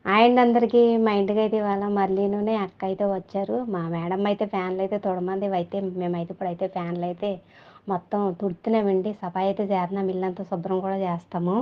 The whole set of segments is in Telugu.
అండ్ అందరికీ మా ఇంటికైతే ఇవాళ మర్లీనునే అక్క అయితే వచ్చారు. మా మేడమ్ అయితే ఫ్యాన్లు అయితే తొడమంది అయితే మేమైతే ఇప్పుడైతే ఫ్యాన్లు అయితే మొత్తం తుడుతున్నామండి. సఫాయి అయితే చేస్తున్నాం, ఇల్లంతా శుభ్రం కూడా చేస్తాము.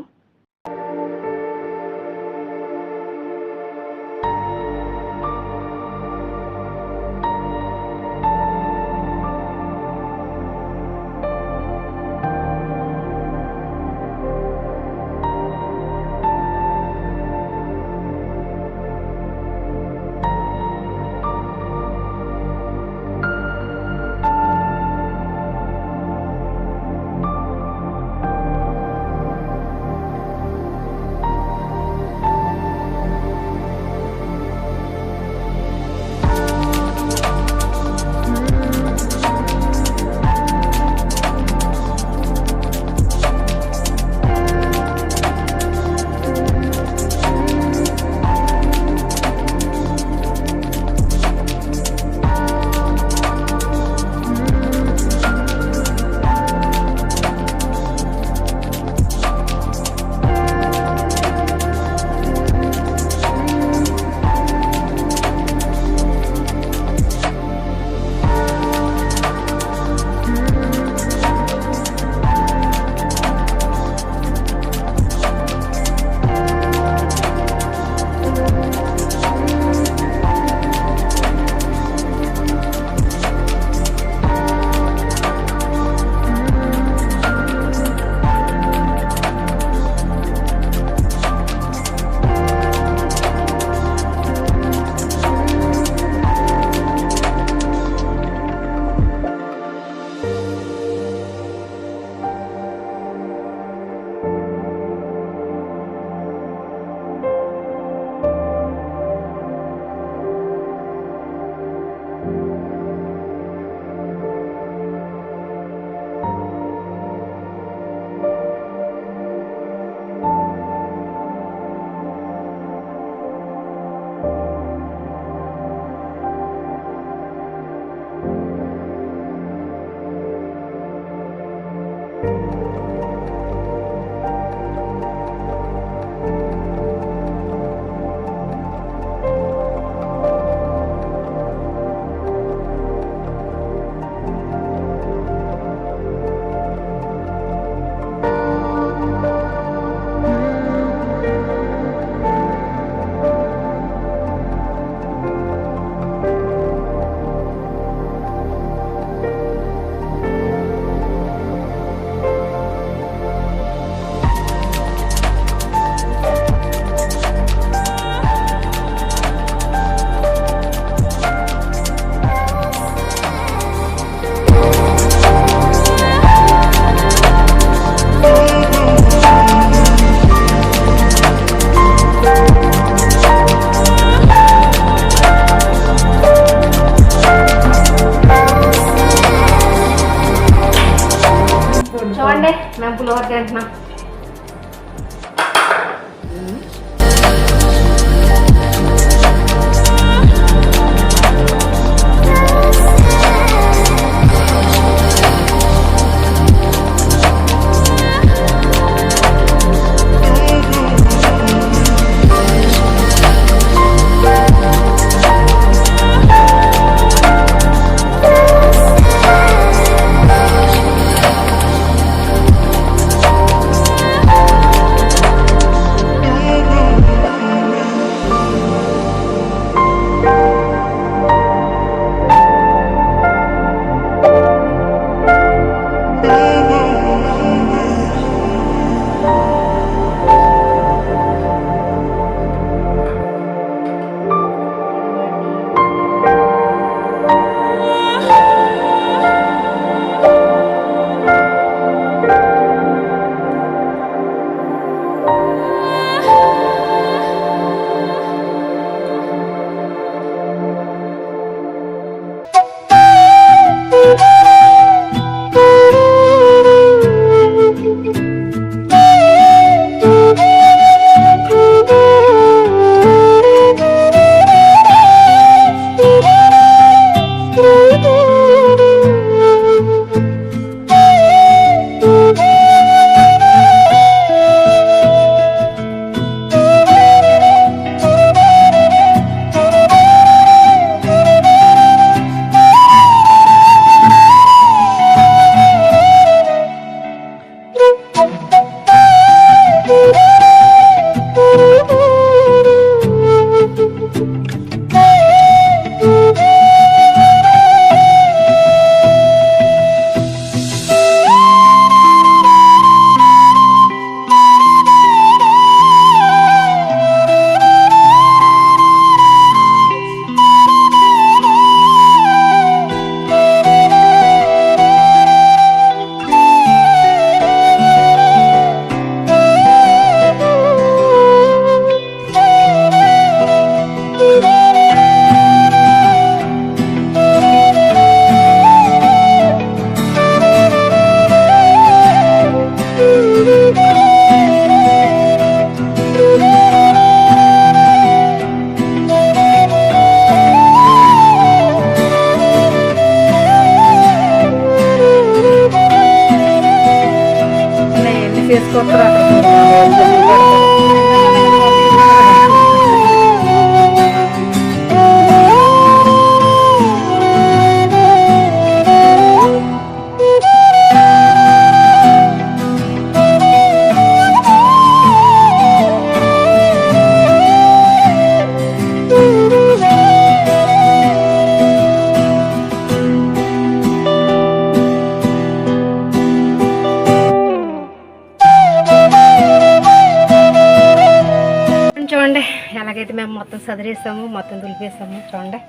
ఎలాగైతే మేము మొత్తం సదిరేసాము, మొత్తం దులిపేసాము. చూడండి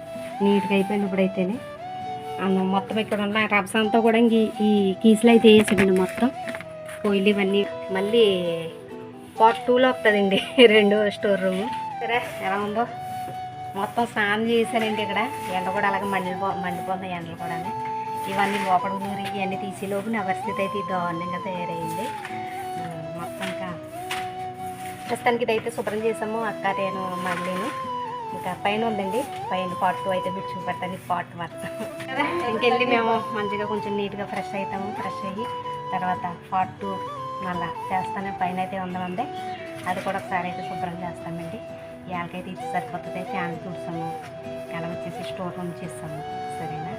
నీట్గా అయిపోయింది ఇప్పుడైతేనే. అన్నం మొత్తం ఇక్కడ ఉన్న రబ్స్ అంతా కూడా ఇంక ఈ కీసులు అయితే వేసామండి మొత్తం. పొయ్యిలు ఇవన్నీ మళ్ళీ పార్ట్ 2లో వస్తుందండి రెండో స్టోర్ రూము. సరే ఎలా ఉందో మొత్తం స్నానం చేశానండి. ఇక్కడ ఎండ కూడా అలాగే మండిపోతుంది ఎండలు కూడా. ఇవన్నీ లోపల ఊరి ఇవన్నీ తీసేలోపు నా పరిస్థితి అయితే దారుణంగా తయారైంది మొత్తం. ఇంకా ప్రస్తుతానికి ఇదైతే శుభ్రం చేసాము అక్క, నేను మళ్ళీను. ఇంకా పైన ఉందండి, పైన పార్ట్ 2 అయితే మీకు చూపెడతాను. పార్ట్ 1 కదా. ఇంకెళ్ళి మేము మంచిగా కొంచెం నీట్గా ఫ్రెష్ అవుతాము. ఫ్రెష్ అయ్యి తర్వాత పార్ట్ 2 మళ్ళీ చేస్తాను. పైన అయితే ఉందండి, అది కూడా ఒకసారి అయితే శుభ్రం చేస్తామండి. ఇవాళకైతే ఇది సరిపోతుంది. ఫ్యాన్ తుడిసాము, అలా వచ్చేసి స్టోర్ రూమ్ చేస్తాము. సరేనా?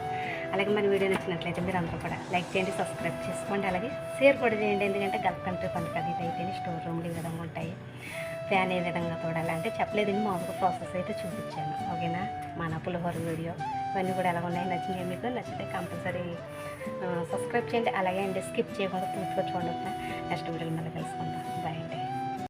అలాగే మన వీడియో నచ్చినట్లయితే మీరు అందరూ కూడా లైక్ చేయండి, సబ్స్క్రైబ్ చేసుకోండి, అలాగే షేర్ కూడా చేయండి. ఎందుకంటే గల్ఫ్ కంట్రీ పండుగ అది అయితే స్టోర్ రూమ్లు ఈ విధంగా ఉంటాయి. ఫ్యాన్ ఏ విధంగా తోడాలి అంటే చెప్పలేదండి, మామూలుగా ప్రాసెస్ అయితే చూపించాను. ఓకేనా? మన పులిహోర వీడియో ఇవన్నీ కూడా ఎలా ఉన్నాయి, నచ్చినాయి మీకు? నచ్చితే కంపల్సరీ సబ్స్క్రైబ్ చేయండి. అలాగే అండి స్కిప్ చేయకుండా పూర్తిగా చూడండి. నెక్స్ట్ వీడియోలో మళ్ళీ కలుసుకుందాం.